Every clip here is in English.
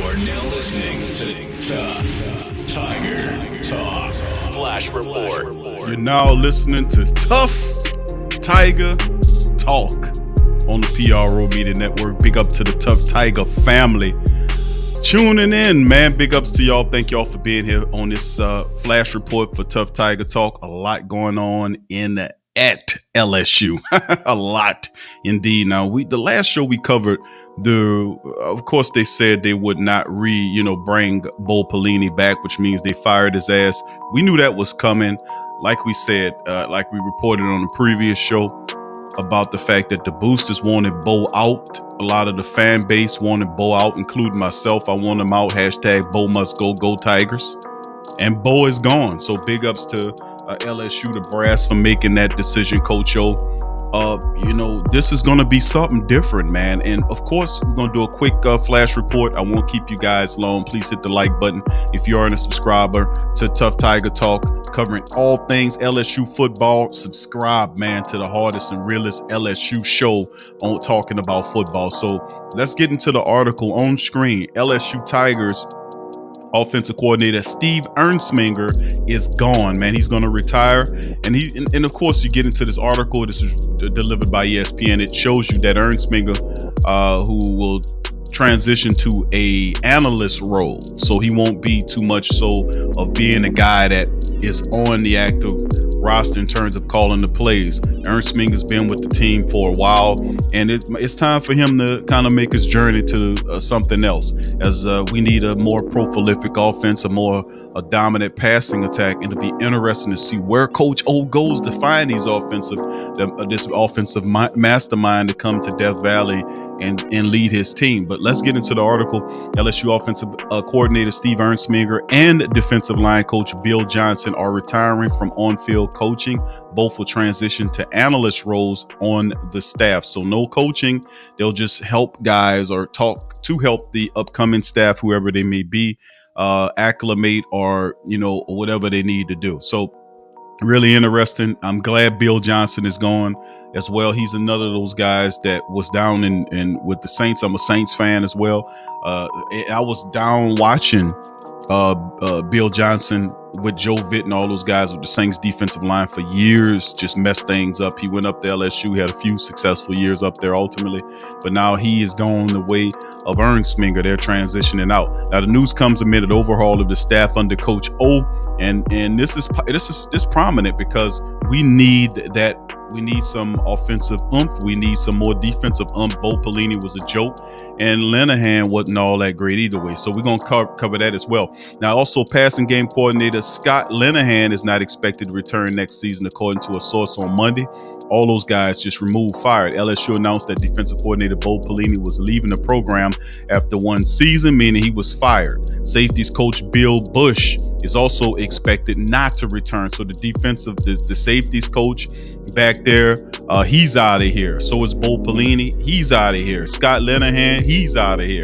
You're now listening to Tuff Tiger Talk Flash Report. You're now listening to Tuff Tiger Talk on the PRO Media Network. Big up to the Tuff Tiger family tuning in, man. Big ups to y'all. Thank y'all for being here on this Flash Report for Tuff Tiger Talk. A lot going on at LSU. A lot indeed. Now, the last show we covered, of course they said they would not bring Bo Pelini back, which means they fired his ass. We knew that was coming. Like we said, like we reported on the previous show about the fact that the boosters wanted Bo out. A lot of the fan base wanted Bo out, including myself. I want him out. Hashtag Bo must go Tigers. And Bo is gone. So big ups to LSU, the brass, for making that decision, Coach O. This is going to be something different, man. And of course, we're going to do a quick flash report. I won't keep you guys long. Please hit the like button if you aren't a subscriber to Tuff Tiger Talk, covering all things LSU football. Subscribe, man, to the hardest and realest LSU show on talking about football. So let's get into the article on screen. LSU Tigers offensive coordinator Steve Ensminger is gone, man. He's going to retire. And of course, you get into this article. This is delivered by ESPN. It shows you that Ensminger, who will transition to a analyst role. So he won't be too much so of being a guy that is on the active roster in terms of calling the plays. Ensminger's been with the team for a while, and it's time for him to kind of make his journey to something else, as we need a more prolific offense, a dominant passing attack, and it'll be interesting to see where Coach O goes to find these this offensive mastermind to come to Death Valley and lead his team. But let's get into the article. LSU offensive coordinator Steve Ensminger and defensive line coach Bill Johnson are retiring from on-field coaching. Both will transition to analyst roles on the staff. So no coaching. They'll just help guys or talk to help the upcoming staff, whoever they may be, acclimate or whatever they need to do. So really interesting. I'm glad Bill Johnson is gone as well. He's another of those guys that was down in with the Saints. I'm a Saints fan as well. I was down watching Bill Johnson with Joe Vitt and all those guys with the Saints defensive line for years, just messed things up. He went up to LSU, had a few successful years up there ultimately, but now he is going the way of Ensminger. They're transitioning out. Now the news comes amid an overhaul of the staff under Coach O, and this is prominent because we need that. We need some offensive oomph. We need some more defensive oomph. Bo Pelini was a joke, and Linehan wasn't all that great either way. So we're going to cover that as well. Now, also passing game coordinator Scott Linehan is not expected to return next season, according to a source on Monday. All those guys just fired. LSU announced that defensive coordinator Bo Pelini was leaving the program after one season, meaning he was fired. Safeties coach Bill Bush is also expected not to return. So the safeties coach back there, he's out of here. So is Bo Pelini. He's out of here. Scott Linehan, he's out of here.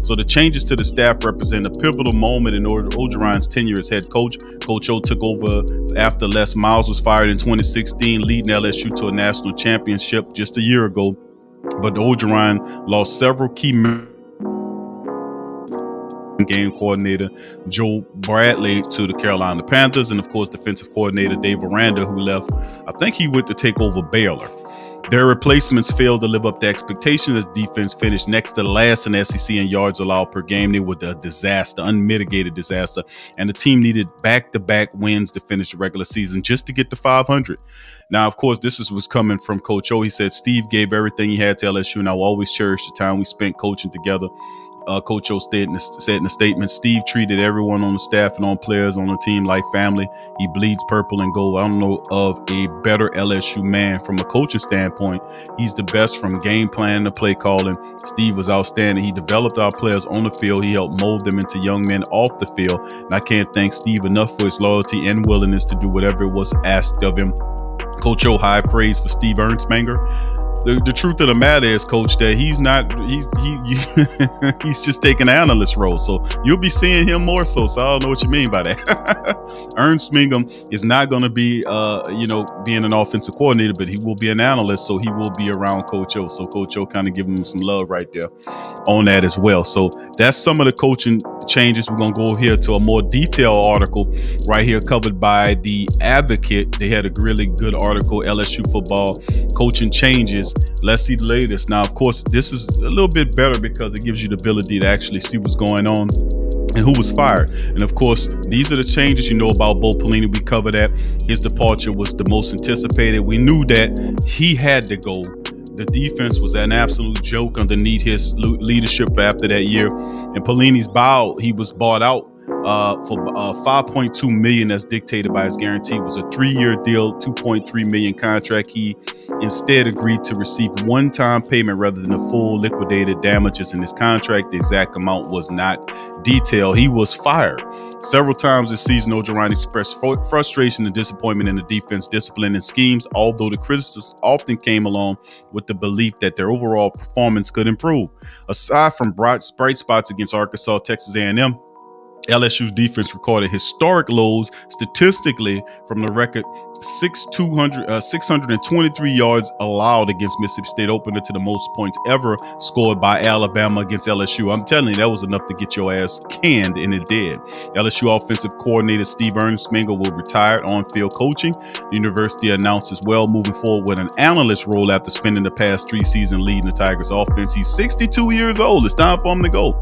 So the changes to the staff represent a pivotal moment in Orgeron's tenure as head coach. Coach O took over after Les Miles was fired in 2016, leading LSU to a national championship just a year ago. But Orgeron lost several key game coordinator Joe Bradley to the Carolina Panthers, and of course defensive coordinator Dave Aranda, who left. I think he went to take over Baylor. Their replacements failed to live up to expectations as defense finished next to last in SEC in yards allowed per game. They were a disaster, unmitigated disaster, and the team needed back-to-back wins to finish the regular season just to get to 500. Now, of course, this was coming from Coach O. He said, Steve gave everything he had to LSU, and I will always cherish the time we spent coaching together. Coach O said in a statement, Steve treated everyone on the staff and on players on the team like family. He bleeds purple and gold. I don't know of a better LSU man from a coaching standpoint. He's the best from game planning to play calling. Steve was outstanding. He developed our players on the field. He helped mold them into young men off the field. And I can't thank Steve enough for his loyalty and willingness to do whatever was asked of him. Coach O, high praise for Steve Ensminger. the truth of the matter is, Coach, that he's he's just taking an analyst role. So you'll be seeing him more so. So I don't know what you mean by that. Ernst Mingham is not going to be, being an offensive coordinator, but he will be an analyst. So he will be around Coach O. So Coach O kind of giving him some love right there on that as well. So that's some of the coaching changes. We're going to go here to a more detailed article right here covered by The Advocate. They had a really good article, LSU Football Coaching Changes. Let's see the latest. Now, of course, this is a little bit better because it gives you the ability to actually see what's going on and who was fired. And of course, these are the changes. You know about Bo Pelini. We covered that. His departure was the most anticipated. We knew that he had to go. The defense was an absolute joke underneath his leadership after that year. And Pelini's he was bought out for $5.2 million, as dictated by his guarantee. It was a 3-year deal, $2.3 million contract. He instead agreed to receive one-time payment rather than the full liquidated damages in his contract. The exact amount was not detailed. He was fired. Several times this season, Orgeron expressed frustration and disappointment in the defense discipline and schemes, although the criticism often came along with the belief that their overall performance could improve. Aside from bright spots against Arkansas, Texas A&M, LSU's defense recorded historic lows statistically from the record 623 yards allowed against Mississippi State, opener to the most points ever scored by Alabama against LSU. I'm telling you, that was enough to get your ass canned, and it did. LSU offensive coordinator Steve Ernst Mingham will retire on-field coaching. The university announced as well moving forward with an analyst role after spending the past 3 seasons leading the Tigers offense. He's 62 years old. It's time for him to go.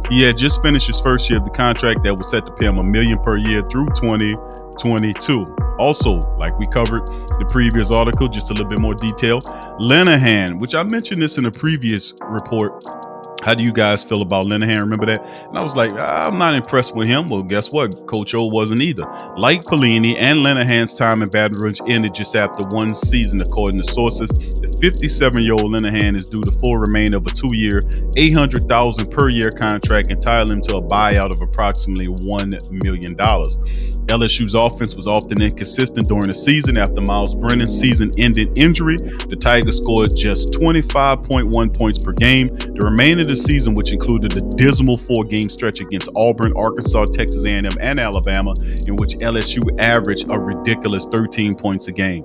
He had just finished his first year of the contract that was set to pay him $1 million per year through 2022. Also, like we covered the previous article, just a little bit more detail. Linehan, which I mentioned this in a previous report. How do you guys feel about Linehan? Remember that? And I was like, I'm not impressed with him. Well, guess what? Coach O wasn't either. Like Pelini and Linehan's time in Baton Rouge ended just after 1 season, according to sources. The 57-year-old Linehan is due the full remainder of a 2-year, $800,000 per year contract, entitling him to a buyout of approximately $1 million. LSU's offense was often inconsistent during the season. After Miles Brennan's season-ending injury, the Tigers scored just 25.1 points per game. The remainder of the season, which included a dismal 4-game stretch against Auburn, Arkansas, Texas A&M, and Alabama, in which LSU averaged a ridiculous 13 points a game.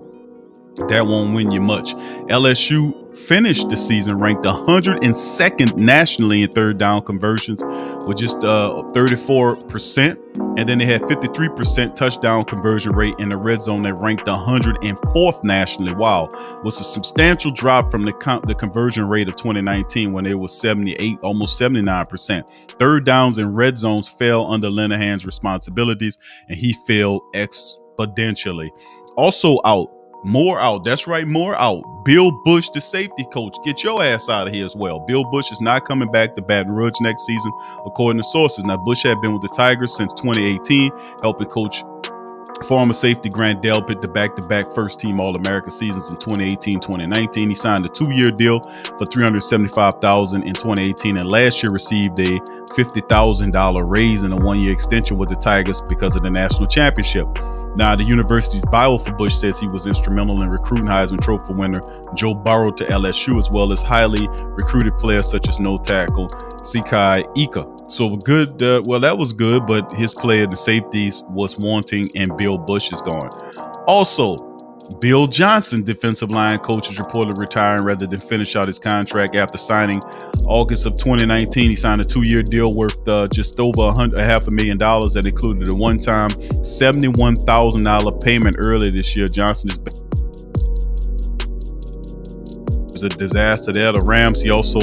That won't win you much. LSU finished the season ranked 102nd nationally in third down conversions with just 34%. And then they had 53% touchdown conversion rate in the red zone. They ranked 104th nationally. Wow. Was a substantial drop from the conversion rate of 2019 when it was 78, almost 79%. Third downs and red zones fell under Linehan's responsibilities, and he fell exponentially. Also out. More out. That's right. More out. Bill Bush, the safety coach. Get your ass out of here as well. Bill Bush is not coming back to Baton Rouge next season, according to sources. Now, Bush had been with the Tigers since 2018, helping coach former safety Grant Delpit to back-to-back first-team All-America seasons in 2018-2019. He signed a 2-year deal for $375,000 in 2018, and last year received a $50,000 raise and a 1-year extension with the Tigers because of the national championship. Now, the university's bio for Bush says he was instrumental in recruiting Heisman Trophy winner Joe Burrow to LSU, as well as highly recruited players such as no tackle Sikai Ika. So good. That was good, but his play in the safeties was wanting, and Bill Bush is gone. Also, Bill Johnson, defensive line coach, is reported retiring rather than finish out his contract after signing August of 2019. He signed a 2-year deal worth just over $500,000 that included a one-time $71,000 payment earlier this year. Johnson is a disaster there. The Rams, he also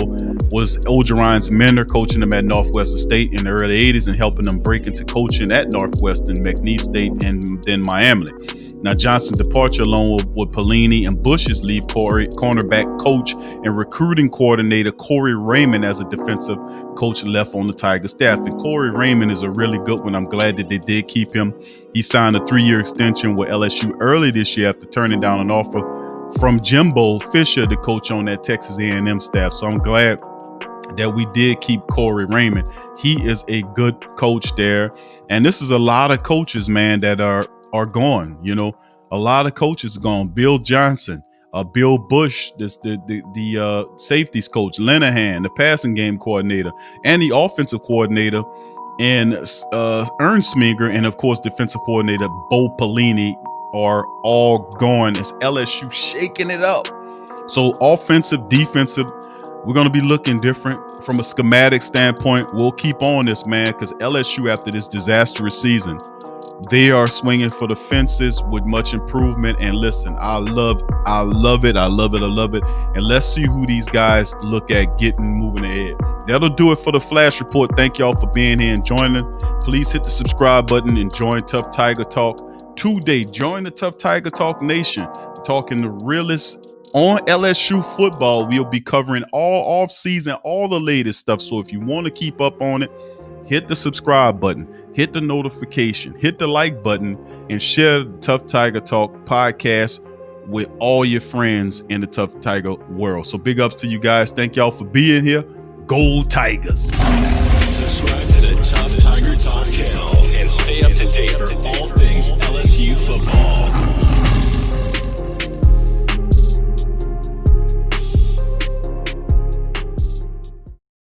was Orgeron's mentor, coaching them at Northwestern State in the early 80s and helping them break into coaching at Northwestern, McNeese State, and then Miami. Now, Johnson's departure, along with Pelini and Bush's leave, cornerback coach and recruiting coordinator Corey Raymond as a defensive coach left on the Tiger staff. And Corey Raymond is a really good one. I'm glad that they did keep him. He signed a 3-year extension with LSU early this year after turning down an offer from Jimbo Fisher, the coach on that Texas A&M staff. So I'm glad that we did keep Corey Raymond. He is a good coach there. And this is a lot of coaches, man, that are gone. You know, a lot of coaches gone. Bill Johnson, Bill Bush, the safeties coach, Linehan, the passing game coordinator, and the offensive coordinator, and Ernstminger, and of course defensive coordinator Bo Pelini are all gone as LSU shaking it up. So offensive, defensive, we're going to be looking different from a schematic standpoint. We'll keep on this, man, because LSU, after this disastrous season, they are swinging for the fences with much improvement. And listen, I love it. I love it. And let's see who these guys look at moving ahead. That'll do it for the Flash Report. Thank y'all for being here and joining. Please hit the subscribe button and join Tuff Tiger Talk today. Join the Tuff Tiger Talk Nation. Talking the realest on LSU football. We'll be covering all off season, all the latest stuff. So if you want to keep up on it, hit the subscribe button, hit the notification, hit the like button, and share the Tuff Tiger Talk podcast with all your friends in the Tuff Tiger world. So big ups to you guys. Thank y'all for being here. Go Tigers. Subscribe to the Tuff Tiger Talk channel and stay up to date for all things LSU football.